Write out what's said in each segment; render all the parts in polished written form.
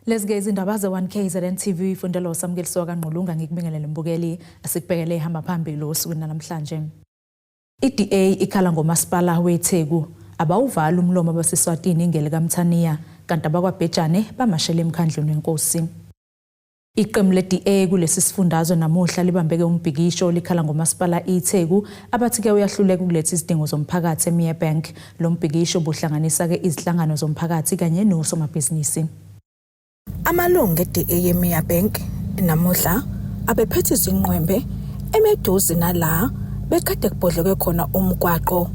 Lesike izindaba ze1KZN TV ifundela usamukeliso kaNqulunga ngikubingelele mbukeli asikubhekele ihamba phambili osukwini namhlanje. iDA ikhala ngomasipala weTheku abawuvala umlomo abaseswatini ingele kaMthaniya kanti abakwaBhejane bamashela emkhandlweni wenkosi. Iqembu leDA kulesi sifundazwe namuhla libambeke umbhikisho likhala ngomasipala iTheku abathi ke uyahluleka ukuletha izidingo zomphakathi eMia Bank. Lo mbhikisho buhlanganisa ke izihlangano zomphakathi kanye nosomabhizinisi. Amalungu eDA yeMia Bank namuhla abephethe izinqwembe emeduze nala bekade kubhodleke khona umgwaqo.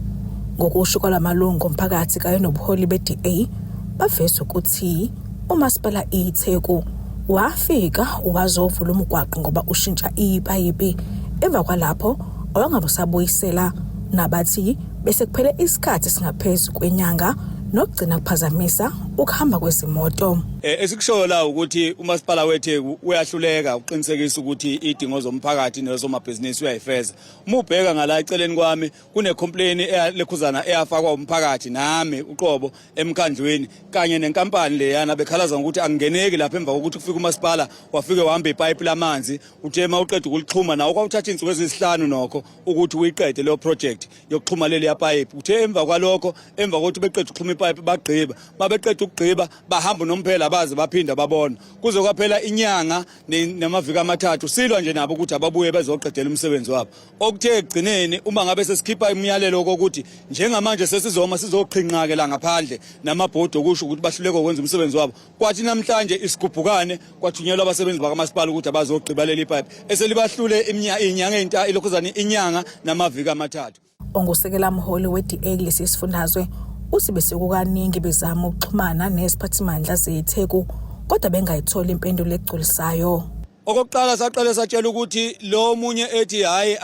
Ngokusho kwalamalungu omphakathi kanye nobuholi beDA baveza ukuthi umasipala iTheku wafika wazovula umgwaqo ngoba ushintsha ipayipi emva kwalapho awangabusabuyisela nabathi bese kuphele isikhathi singaphezulu kwenyanga nokugcina kuphazamisa ukuhamba kwezimoto. Esikushoyo la ukuthi umasipala weTheku uyahluleka uqinisekisa ukuthi idingo zomphakathi nezomabhizinisi uyayifeza. Uma ubheka ngala eceleni kwami kune complaint lekhuzana eyafakwa umphakathi nami uqobo emkhandlweni kanye nenkampani leyana bekhalaza ukuthi angeneki lapha emva kokuthi kufika umasipala wafike wahamba ipipe lamanzi uthema uqeda ukulixhuma nawo kwawuthatha insuku ezisihlanu nokho ukuthi uyiqede leyo project yokuxhuma leli pipe. Uthe emva kwalokho emva kokuthi beqeda ukuxhuma ipipe bagqiba babeqeda ukugqiba bahamba nomphela baze baphinda babona kuze kwaphela inyanga namaviki amathathu silwa nje nabo ukuthi ababuye bezoqedela umsebenzi wabo. Okuthe egcineni uma ngabe sesikhipha imiyalelo ukuthi njengamanje sesizoma sizoqhinqa ke la ngaphandle namabhodi okusho ukuthi bahluleke ukwenza umsebenzi wabo. Kwathi namhlanje isigubhukane kwathunyelwa abasebenzi bakamasipala ukuthi abazogqiba leli pipe eselibahlule inyanga ilokhuzana inyanga namaviki amathathu. Ongusekela mholi weDA lesi sifundazwe usibe sekukaningi bezama ukuxhumana neziphathimandla zeTheku kodwa bengayithola impendulo egculisayo. Okokuqala saqale satshela ukuthi lo munye ethi hayi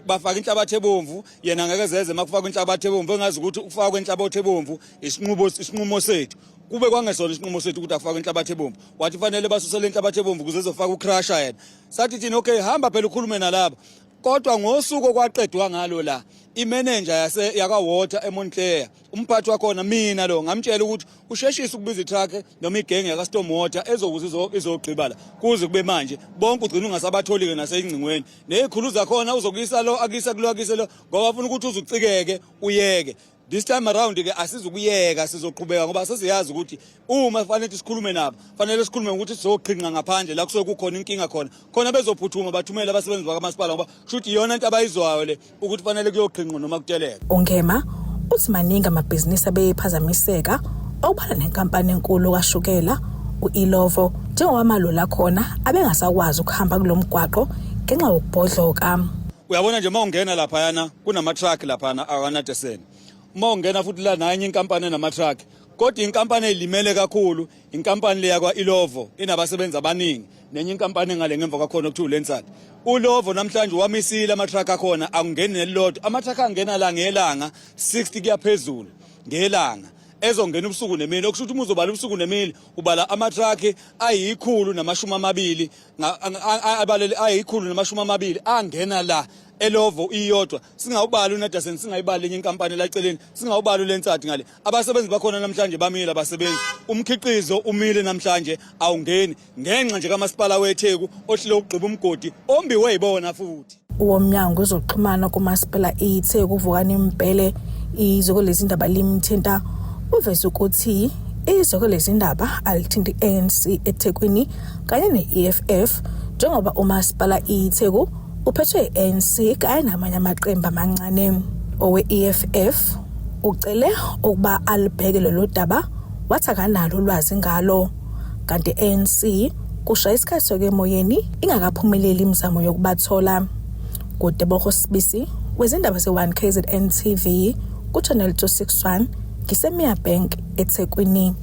bafaka inhlabathi ebomvu yena ngeke zeze makufaka inhlabathi ebomvu engazi ukuthi ukufaka inhlabathi ebomvu isinqumo sethu. Kube kwangesona isinqumo sethu ukuthi afake inhlabathi ebomvu. Wathi fanele basusele inhlabathi ebomvu kuze ezofaka ucrusher yena. Sathi thina okay hamba phela ukhulume nalabo. Kodwa ngosuku kwaqedwa ngalo la imanager yakwaWater eMontclair umphathi wakhona mina lo ngamtshela ukuthi usheshise ukubiza iTruck noma igenge yakastorm water ezokuza izogqiba la kuze kube manje bonke ugcina ungasabatholi ke naseyingcingweni nezikhuluza khona uzokuyisa lo akisa kulokise lo ngoba afuna ukuthi uzucikeke uyeke. This time around ke asizukuyeka sizoqhubeka ngoba sesiyazi ukuthi uma fanele sikhulume nabo fanele sikhulume ukuthi sizoqhinqa ngaphandle la kusuke kukhona inkinga khona bezophuthuma bathumela abasebenzi bakamasipala ngoba kushuthi iyona into abayizwayo le ukuthi fanele kuyoqhinqa noma kuteleka. Ongema uthi maningi amabhizinisi abephazamiseka okubhala nenkampani enkulu kaShukela uIlovo njengoba malula khona abengasakwazi ukuhamba kulomgwaqo ngenxa yokubhodloka. Uyabona nje mawungena lapha yana kunama truck lapha akanateseni. Uma ungena futhi la nanye inkampani enama-truck kodwa inkampani elimele kakhulu inkampani le yakwa Ilovo inabasebenzi abaningi nenye inkampani engale ngemva kwakhona okuthiwa uLensat. uLovo namhlanje wamisile ama-truck akhona akungeni nelilodwa ama-truck angena la ngelanga 60 kuyaphezulu ngelanga ezongena ubusuku nemini okusho ukuthi uma uzobala ubusuku nemini ubala ama-truck ayi120 abalele ayi120 angena la eLovo iyodwa singawubali uNadaseni singayibali lenye inkampani la eceleni singawubali uLensat ngale abasebenzi bakhona namhlanje bamile abasebenzi umkhiqizo umile namhlanje awungeni ngenxa nje kamasipala weTheku ohlile ukugqiba umgodi ombiwe yibona futhi. Uwomnyango uzoxhumana kumasipala iTheku uvukani Mpele izoko lezindaba limthinta uveze ukuthi izoko lezindaba alithinti ANC eThekwini kanye neEFF njengoba umasipala iTheku uphethwe ANC kanye namanye amaqembu amancane. Owe-EFF ucele ukuba alibheke lelo daba wathi akanalo ulwazi ngalo kanti ANC kushaya isikhathi sokemoyeni ingakaphumeleli imizamo yokubathola. Kudeboho Sibisi wezindaba ze1KZN TV kuchannel 261 ngiseMia Bank eThekwini.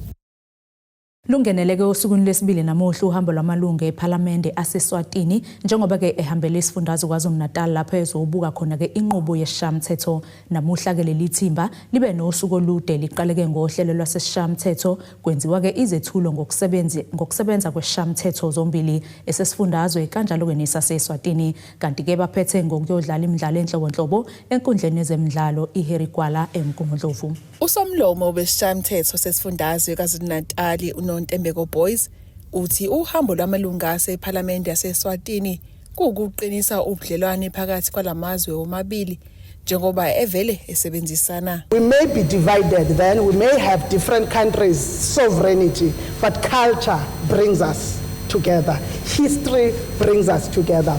Lungeneleke osukwini lesibili namuhla uhambo lwamalungu eParliament aseSwatini njengoba ke ehambele isifundazwe kwaZulu-Natal lapho ezobuka khona ke inqubo yesishayamathetho. Namuhla ke leli thimba libe nosuku olude liqaleke ngohlelo lwasesishayamathetho kwenziwa ke izethulo ngokusebenza kwesishayamathetho zombili esesifundazwe kanjalo ke nesaseSwatini kanti ke baphethe ngokuyodlala imidlalo enhlobonhlobo enkundleni yezemidlalo iHerigwala eMgungundlovu. Usomlomo wesishayamathetho sesifundazwe kwaZulu-Natal Ntembeko Boys uthi uhambo lwamalunga asePhalamende yaseSwatini kukuqinisa ubudlelwane phakathi kwalamazwe omabili njengoba evele esebenzisana. We may be divided then, we may have different countries' sovereignty, but culture brings us together. History brings us together.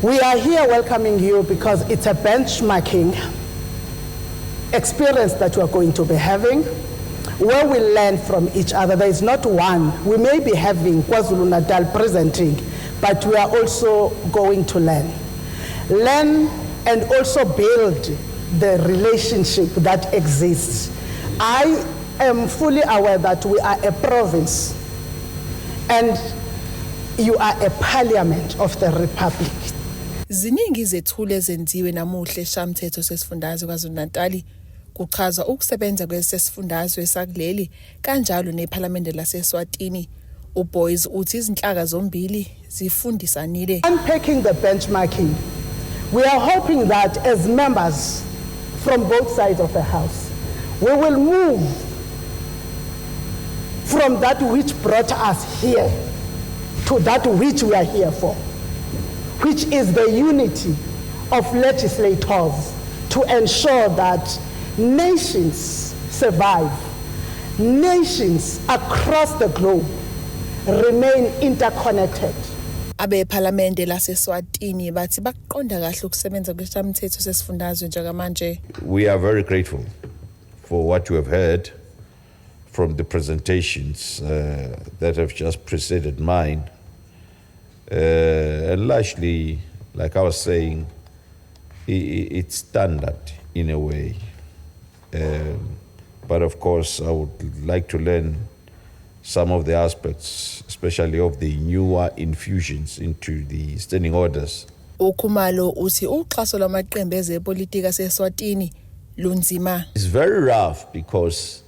We are here welcoming you because it's a benchmarking experience that we are going to be having, where we learn from each other. There is not one. We may be having KwaZulu-Natal presenting, but we are also going to learn and also build the relationship that exists. I am fully aware that we are a province and you are a parliament of the republic. Ziningi izethulo ezenziwe namuhla eshamthetho sesifundazwe kwaZulu-Natal kuchaza ukusebenza kwesifundazwe sakuleli kanjalo nePhalamende laseSwatini. uBoys uthi izinhlaka zombili zifundisanile. Unpacking the benchmarking, we are hoping that as members from both sides of the house, we will move from that which brought us here to that which we are here for, which is the unity of legislators to ensure that nations survive, nations across the globe remain interconnected. AbePhalamende laseSwatini bathi baqonda kahle ukusebenza kweshamthetho sesifundazwe njengamanje. We are very grateful for what you have heard from the presentations that have just preceded mine. And largely, like I was saying, it's standard in a way. But of course, I would like to learn some of the aspects, especially of the newer infusions into the standing orders. uKhumalo uthi uxhaso lwamaqembu ezepolitiki aseSwatini lunzima. It's very rough because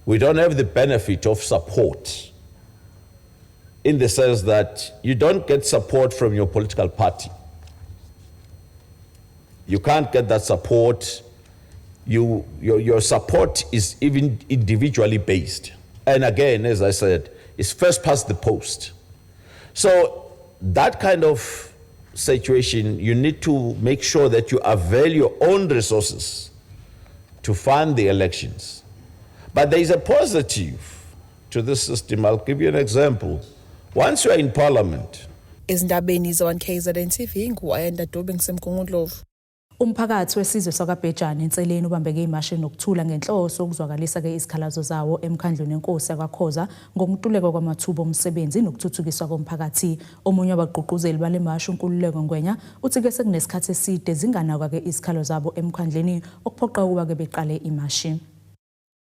we don't have the benefit of support, in the sense that you don't get support from your political party. You can't get that support. Your support is even individually based. And again, as I said, it's first past the post. So that kind of situation, you need to make sure that you avail your own resources to fund the elections. But there is a positive to this system. I'll give you an example. Once you are in parliament. Ezindabeni za-KZN TV nguAyanda Dobing Semgungundlovu. Umphakathi wesizwe sakwaBhejane enseleni ubambeke imashi nokuthula ngenhloso ukuzwakalisa ke isikhalazo zawo emkhandlweni enkosi yakwaKhoza ngokuntuleka kwamathuba omsebenzi nokuthuthukiswa komphakathi. Omunye wabagqugquzeli bale mashi uNkululeko Ngwenya uthi ke sekunesikhathi eside zinganakwa ke isikhalo zabo emkhandleni okuphoqa ukuba ke beqale imashi.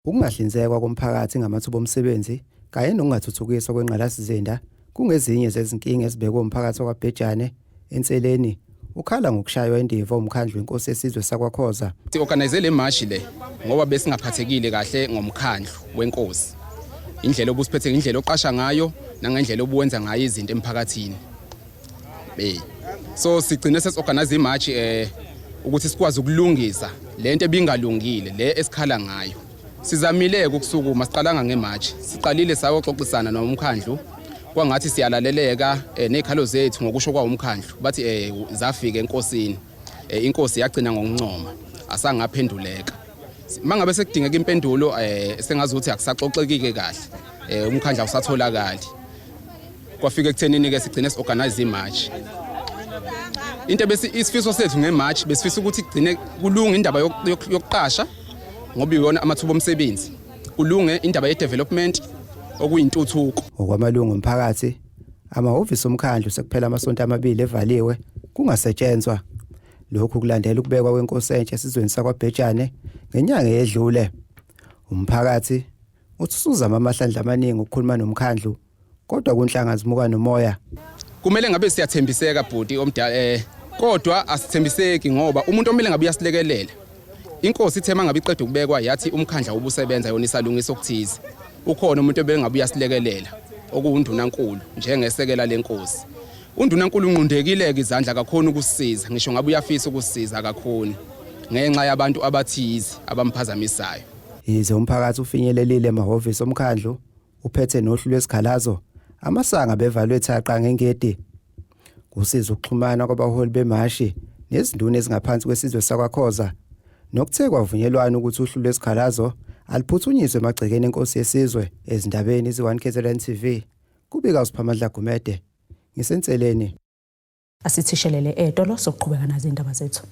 Ukungahlinzekwa komphakathi ngamathuba omsebenzi kanye nokungathuthukiswa kwengqalasizinda kungezinye zezinkinga ezibekwe umphakathi wakwaBhejane enseleni. Ukhala ngokushaywa indiva umkhandlu inkosi yesizwe sakwaKhoza. Organize le march le ngoba besingaphathekile kahle ngomkhandlu wenkosi. Indlela obusiphethe indlela oqasha ngayo nangendlela obuwenza ngayo izinto emphakathini. So sigcine sesorganize imarch ukuthi sikwazi ukulungisa lento ebingalungile le esikhala ngayo. Sizamile ukusukuma siqalanga ngemarch. Siqalile sayoxoxisana nomkhandlu. Kwangathi siyalaleleka nezikhalo zethu ngokusho kwa umkhandlu bathi zafika enkosini inkosi yagcina ngokuncoma asangaphenduleka mangabe sekudingeka impendulo sengazuthi akusaxoxekike kahle umkhandlu awusatholakali kwafika ekuthenini ke sigcine siorganize imarch into bese isifiso sethu ngemarch besifisa ukuthi kugcine kulunga indaba yokuqasha ngoba iyona amathuba omsebenzi kulunge indaba ye development okuyintuthuko. Okwamalungu omphakathi amahhovisi omkhandlu sekuphela amasonto amabili evaliwe kungasetshenzwa. Lokhu kulandela ukubekwa kwenkosi entsha esizweni sakwaBhejane ngenyanga edlule. Umphakathi uthusuzama amahlandla amaningi ukukhuluma nomkhandlu kodwa kunhlanga zimuka nomoya. Kumele ngabe siyathembiseka bhuti omdala kodwa asithembiseki ngoba umuntu omele ngabe uyasilekelela. Inkosi ithema ngabe iqedwe ukubekwa yathi umkhandla obusebenza yona isalungisa okuthize. Ukhona umuntu ebengabe uyasilekelela okuwundunankulu njengesekela lenkosi. Undunankulu unqundekile ke izandla kakhona ukusisiza ngisho ngabe uyafisa ukusisiza kakhona ngenxa yabantu abathize abamphazamisayo. Yize umphakathi ufinyelelile emahhovisi omkhandlu uphethe nohlu lwesikhalazo amasanga bevalwe thaqa ngengedi kusiza ukuxhumana kwabaholi bemashi nezinduna ezingaphansi kwesizwe sakwaKhoza nokuthe kwavunyelwana ukuthi uhlu lwesikhalazo aliphuthunyiswe emagcekeni enkosi yesizwe ezindabeni zi1 KZN TV kubika uSiphamandla Gumede ngisenseleni asithishelele etolo sokuqhubeka nazo indaba zethu.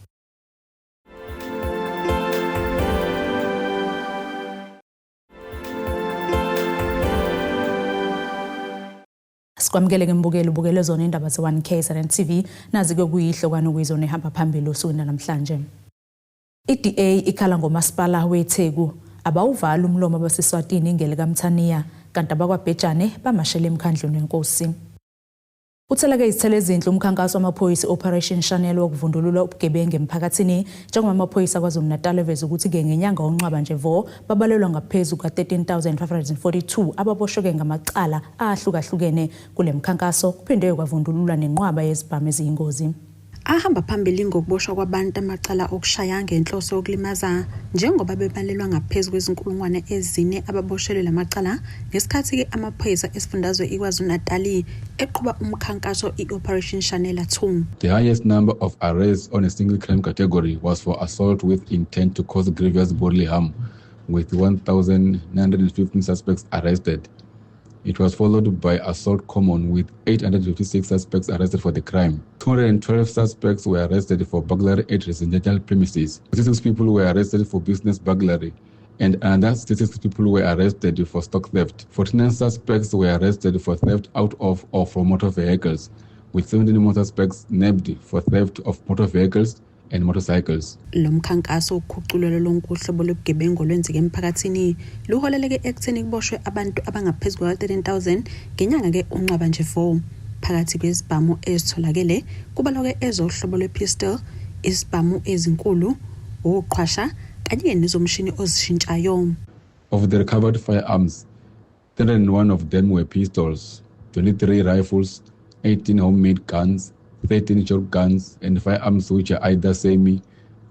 Sikwamukele ngembukelo ubukele zona indaba ze1 KZN TV nazi ke kuyihlokwana kwizona ehamba phambili usuku namhlanje. iDA ikhala ngomasipala weTheku abawuvala umlomo abaseswatini ingele kaMthaniya kanti abakwaBhejane bamashela emkhandlweni wenkosi. Utheleke izithele ezinhle umkhankaso wamaphoyisa Operation Chanel wokuvundulula ubugebengu emphakathini njengoba amaphoyisa KwaZulu-Natal eveza ukuthi ke ngenyanga onqwaba nje vo babalelwa ngaphezulu ka13,542 ababoshwe ngamacala ahlukahlukene kule mkhankaso kuphinde kwavundulula nenqwaba yezibhamu eziyingozi. Ahamba phambili ngokuboshwa kwabantu amacala okushaya ngenhloso yokulimaza njengoba bebalelwa ngaphezulu kwezinkulungwane ezine ababoshelwe lamacala ngesikhathi ke amaphoyisa esifundazwe iKwaZulu-Natal eqhuba umkhankaso iOperation Chanel 2. The highest number of arrests on a single crime category was for assault with intent to cause grievous bodily harm, with 1,915 suspects arrested. It was followed by assault common with 856 suspects arrested for the crime. 212 suspects were arrested for burglary at residential premises. 66 people were arrested for business burglary, and another 66 people were arrested for stock theft. 49 suspects were arrested for theft out of or from motor vehicles, with 17 more suspects nabbed for theft of motor vehicles and motorcycles. Lo mkhankaso ukhuculelo lonkuhlobo lobugebengu lwenzeke emphakathini luholeleke ekutheni kuboshwe abantu abangaphezulu kwa13,000 ngenyanga ke unqaba nje vo phakathi kwezibhamu ezitholakele kubaloke ezohlobo lwepistol, izibhamu ezinkulu, uqhwasha kanye nezomshini ozishintshayo. Of the recovered firearms, 301 of them were pistols, 23 rifles, 18 homemade guns, 13 shotguns, and firearms which are either semi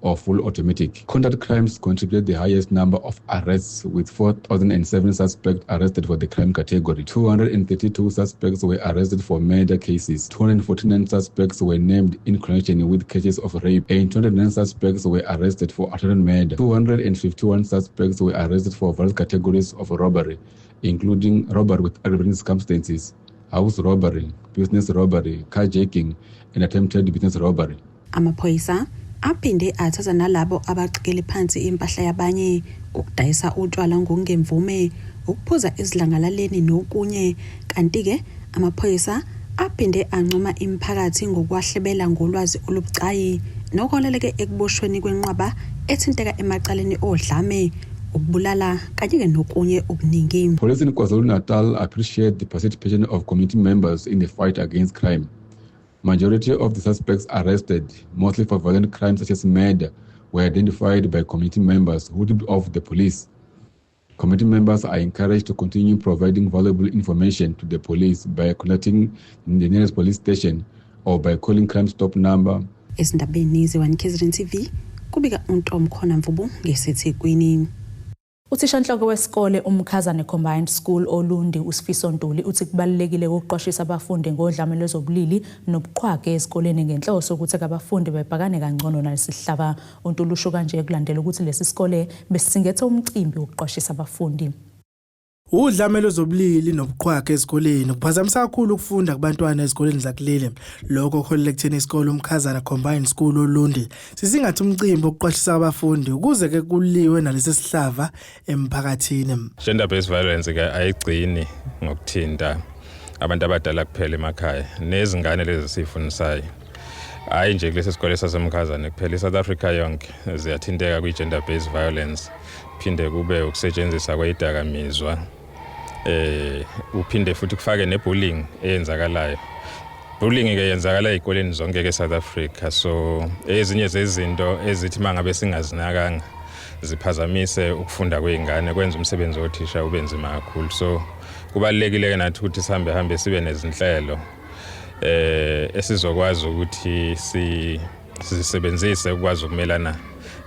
or full automatic. Conduct crimes contributed the highest number of arrests, with 4,007 suspects arrested for the crime category. 232 suspects were arrested for murder cases. 249 suspects were named in connection with cases of rape, and 209 suspects were arrested for attempted murder. 251 suspects were arrested for various categories of robbery, including robbery with aggravating circumstances, house robbery, business robbery, carjacking, and attempted business robbery. Amaphoyisa aphinde athatha nalabo abaqikele phansi impahla yabanye, ukudayisa utshwala ngokungemvume, ukuphuza izidlangalaleni nokunye. Kanti ke amaphoyisa aphinde ancoma imiphakathi ngokwahlebela ngolwazi olubucayi nokuholeleke ekuboshweni kwenqwaba ethinteka emacaleni odlame, ukubulala kanye ke nokunye okuningi. Police in KwaZulu-Natal appreciate the participation of community members in the fight against crime. Majority of the suspects arrested, mostly for violent crimes such as murder, were identified by community members who tipped off the police. Community members are encouraged to continue providing valuable information to the police by contacting the nearest police station or by calling Crime Stop number. Ezindabeni zi1 KZN TV kubika uNtom khona Mvubu ngesethekwini. Uthishanhloko wesikole umkhazane Combined School Olundi uSifiso Ntuli uthi kubalekile ukuqwashisa abafundi ngodlame lwezobulili nobuqhwage esikoleni ngenhloso ukuthi abafundi bebhakane kangcono nalesihlava. uNtuli usho kanje kulandela ukuthi lesi sikole besisingethe umcimbi wokuqwashisa abafundi. Udlame lwezobulili nobuqhwage esikoleni kuphazamisa kakhulu ukufunda kubantwana ezikoleni zakuleli. Lokho kuholele ekutheni isikole umkhazana Combined School Olundi sisingathi umcimbi wokuqwashisa abafundi ukuze ke kuliwe nalesi sihlava emphakathini. Gender based violence ke ayigcini ngokuthinta abantu abadala kuphela emakhaya nezingane lezi sifundisayo. Hayi nje kulesi sikole sasemkhazana kuphela iSouth Africa yonke ziyathinteka kwi-gender based violence. Phinde kube ukusetshenziswa kweyidakamizwa, uphinde futhi kufake nebullying eyenzakalayo. Bullying ke yenzakala ezikoleni zonke ke South Africa, so ezinye zezinto ezithi mangabe singazinakanga ziphazamise ukufunda kweingane, kwenza umsebenzi wothisha ube nzima kakhulu. So kubalekile ke nathi ukuthi sihambe sibe nezinhlelo esizokwazi ukuthi sisebenzise ukwazi ukumelana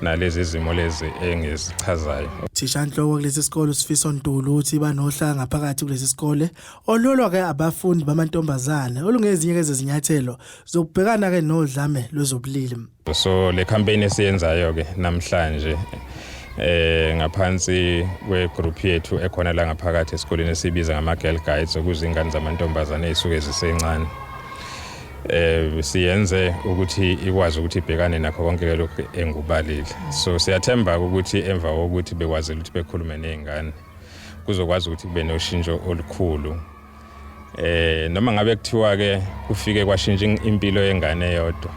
nalezi izimo lezi engizichazayo. Thishanhloko kulesi sikole uSifiso Ntulu uthi banohlanga phakathi kulesi sikole ololwa ke abafundi bamantombazane olungezinye kezezinyathelo zokubhekana ke nodlame lwezobulili. So le campaign esiyenzayo ke namhlanje ngaphansi kwe-group yethu ekhona la ngaphakathi esikoleni esibiza ngama-Girl Guides ukuze ingane zamantombazane ezisuke zisencane. Siyenze ukuthi ikwazi ukuthi ibhekane nakho konke lokho engubalile. So siyathemba ukuthi emva kokuthi bekwazile ukuthi bekhulume nezingane kuzokwazi ukuthi kube noshintsho olukhulu. Noma ngabe kuthiwa ke kufike kwashintsha impilo yengane eyodwa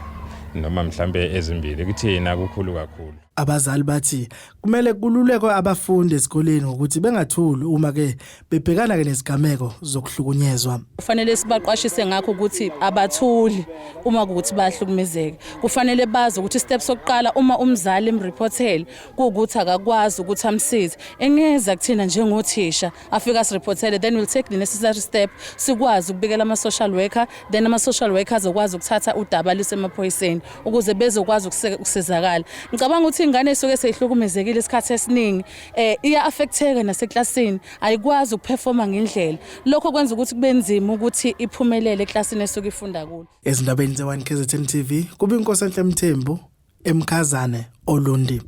noma mhlambe ezimbili kuthina kukhulu kakhulu. Abazali bathi kumele kululekwe abafundi esikoleni ukuthi bengathuli uma ke bebhekana ke nesigameko zokuhlukunyezwa. Kufanele sibaqwashise ngakho ukuthi abathuli uma ukuthi bayahlukumezeka. Kufanele bazi ukuthi step sokuqala uma umzali imreportele ukuthi akakwazi ukuthi amsize. Engeza kuthina njengothisha afika sireportele, then we'll take the necessary step sikwazi ukubikela ama social worker, then ama social workers okwazi ukuthatha udaba lisemaphoyiseni ukuze bezokwazi ukusizakala. Ngicabanga ukuthi ingane esuke seyihlukumezekile isikhathi esiningi iya affecteka naseklasini, ayikwazi ukuperforma ngendlela. Lokho kwenza ukuthi kube nzima ukuthi iphumelele eklasini esuke ifunda kulo. Ezindabeni ze1 KZN TV kuba iNkosenhle Mthembu eMkhazane Olundi.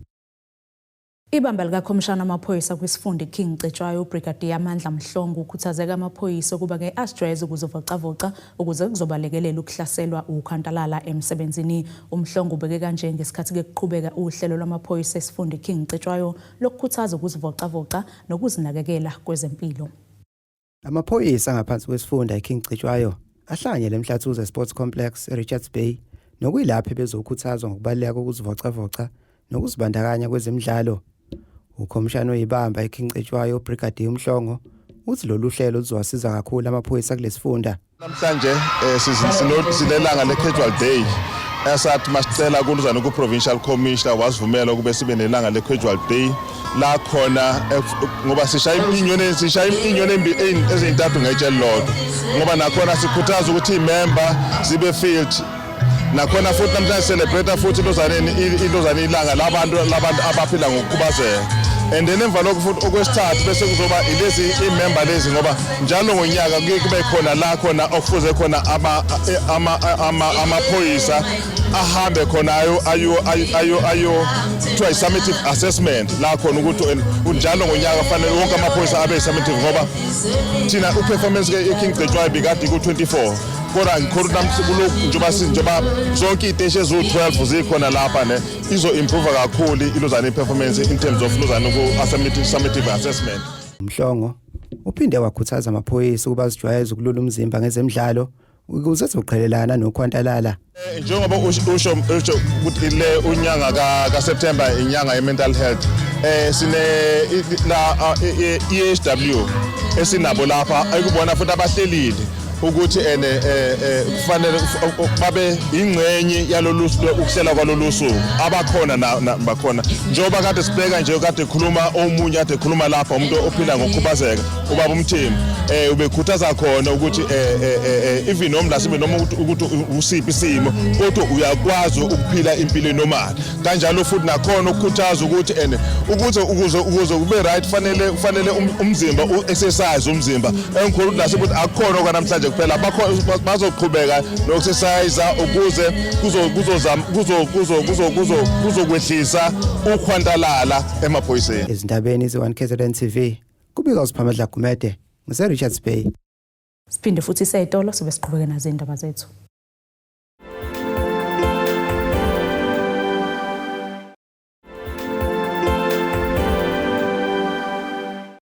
Ibamba likaKhomishana amaphoyisa kwisifundo King Cetshwayo uBrigadier Amandla Mhlongo ukhuthazeka amaphoyisa ukuba ke asijwayeze ukuzovocavoca ukuze kuzobalekelela ukuhlaselwa ukhantalala emsebenzini. Umhlongo ubeke kanje ngesikhathi ke kuqhubeka uhlelo lwamaphoyisa esifundo King Cetshwayo lokukhuthaza ukuzivocavoca nokuzinakekela kwezempilo. Amaphoyisa ngaphansi kwesifunda King Cetshwayo ahlanganyele eMhlathuze Sports Complex eRichards Bay nokuyilapho bezokhuthazwa ngokubaleka kokuzivocavoca nokuzibandakanya kwezemidlalo. Ukhomishana oyibamba eKing Cetshwayo uBrigadier Mhlongo uthi lolu hlelo luzowasiza kakhulu amaphoyisa kulesifunda. Namhlanje sinelanga le-casual day esathi masicela kuluzana ku-provincial commissioner wasivumela ukube sibe nelanga le-casual day la khona ngoba sishaya inyoni ezintathu ngetshe lodwa ngoba nakhona sikhuthaza ukuthi imember zibe field nakhona futhi namhlanje celebrate futhi ilozana ilanga labantu abaphila ngokukhubazeka. And then emva lokho futhi okwesithathu bese kuzoba ilezi imember lezi ngoba njalo ngonyaka kube khona la khona okufuze khona amaphoyisa ahambe khona ayo try summative assessment la khona ukuthi njalo ngonyaka fanele wonke amaphoyisa abe summative ngoba thina uperformance ke eKing Cetshwayo bikade ku24 kodwa ngikhuluma njengoba zonke iteshi ezu12 zikhona lapha ne izo improve kakhulu ilozana performance in terms of lozana ku summative assessment. Mhlongo uphinde wakhuthaza amaphoyisa ukuba zijwayeze ukulula umzimba ngezemidlalo ukuze zoqhelelana nokhwantalala. Njengoba usho ukuthi le unyanga kaSeptember inyanga ye-mental health sine la EHW esinabo lapha ayikubona futhi abahlelile ukuthi kufanele babe ingcenye yalolu ukuhlela kwalolu suku abakhona bakhona njengoba kade sibheka nje kade khuluma omunye kade khuluma lapha umuntu ophila ngokukhubazeka ubaba uMthembu ubekhuthaza khona ukuthi even noma lasibe noma ukuthi usiphi isimo kodwa uyakwazi ukuphila impilo normal kanjalo futhi nakhona ukukhuthaza ukuthi ukuze ube right fanele umzimba exercise umzimba engikhulu lasibe ukuthi akukhona okwanamhlanje kuphela bazoqhubeka no-exercise ukuze kuzokwehlisa ukhwantalala emaphoyiseni. Ezindabeni ze1 KZN TV kubika uSiphamadla Gumede ngise-Richards Bay. Siphinde futhi seyitolo sobe siqhubeke nazo indaba zethu.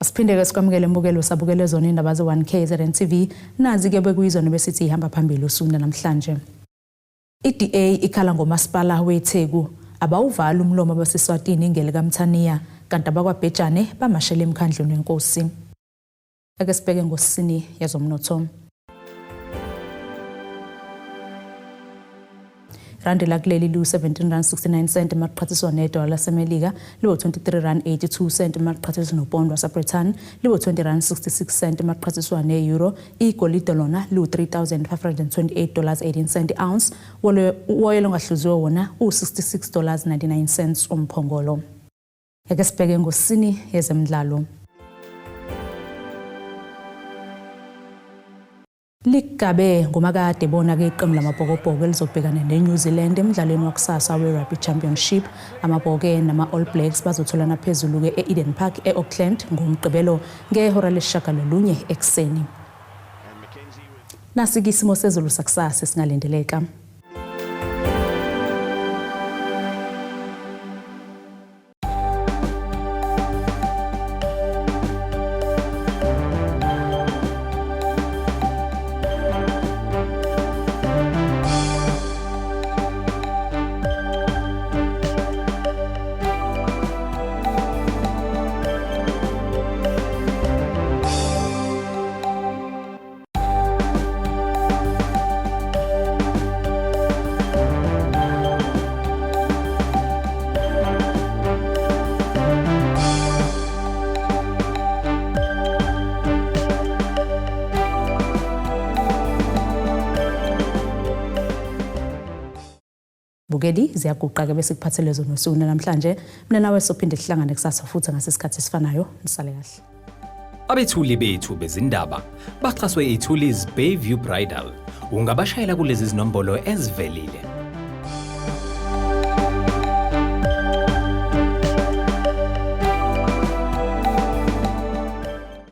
Siphinde-ke sikwamukele mbukelo sabukele zona indaba ze1 KZN TV nazi ke bekuyizona besithi ihamba phambili usuku namhlanje. iDA ikhala ngomasipala weTheku abawuvala umlomo abasiswatini ingele kaMthaniya kanti abakwaBhejane bamashela emkhandlweni wenkosi. Ake sibheke ngosini yazomnotho. Randi lakuleli lu-17.69 maqhathiswa nedola lasemelika, liwu-23.82 maqhathiswa nopondo waseBritain, liwu-20.66 maqhathiswa ne-euro, igolide lona liwu-$3,528.18 ounce, uwoyela ongahluziwe wona u-$66.99 umphongolo. Ake sibheke ngosini yezemidlalo. Ligabe ngomakade bona-ke iqembu lamabhokobhoko elizobhekana neNew Zealand emidlalweni wakusasa we-Rugby Championship. Amabhoke nama-All Blacks bazotholana phezulu-ke e-Eden Park e-Auckland ngomgqibelo ngehora lesishagalolunye ekuseni. Nasi-ke isimo sezulu sakusasa esingalindeleka. Bukeli ziyaguqa-ke bese kuphathele zona usuku namhlanje. Mina nawe sophinde sihlangane kusasa futhi ngasesikhathi esifanayo. Nisale kahle. Abethuli bethu bezindaba baxhaswe iTulis Bayview Bridal. Ungabashayela kulezi zinombolo ezivelile.